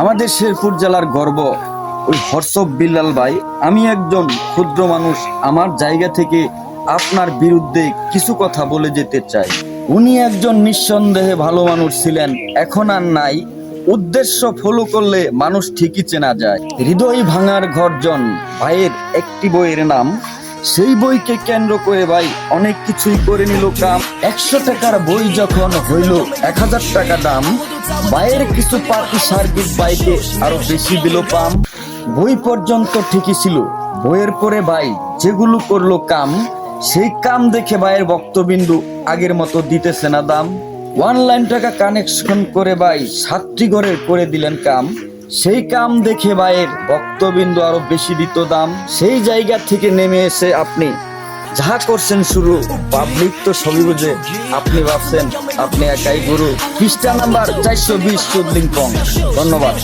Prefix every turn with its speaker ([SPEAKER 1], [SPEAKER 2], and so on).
[SPEAKER 1] আমাদের শেরপুর জেলার গর্ব ওই হর্ষব বিল্লাল ভাই। আমি একজন ক্ষুদ্র মানুষ, আমার জায়গা থেকে আপনার বিরুদ্ধে কিছু কথা বলে যেতে চাই। উনি একজন নিঃসন্দেহে ভালো মানুষ ছিলেন, এখন আর নাই। উদ্দেশ্য ফলো করলে মানুষ ঠিকই চেনা যায়। হৃদয় ভাঙার গর্জন ভাইয়ের একটি বইয়ের নাম। সেই বইকে কেন্দ্র করে ভাই অনেক কিছুই করে নিল কাম। 100 টাকার বই যখন হইল 1000 টাকা দাম, ভাইয়ের কিছু পাতি সার্বিক বাইকে আরো বেশি দিল পাম। বই পর্যন্ত ঠিকই ছিল, বইয়ের পরে ভাই যেগুলো করলো কাম, সেই কাম দেখে ভাইয়ের বক্তবিন্দু আগের মতো দিতেছে না দাম। অনলাইন টাকা কানেকশন করে ভাই 7টি ঘরের করে দিলেন কাম, সেই কাম দেখে ভাইয়ের বক্তবিন্দু আরো বেশি দিত দাম। সেই জায়গা থেকে নেমে এসে আপনি যাহা করছেন শুরু, পাবলিক তো সবই বুঝে। আপনি ভাবছেন আপনি একাই গুরু। পৃষ্ঠা নাম্বার 420 চুদলিং পং। ধন্যবাদ।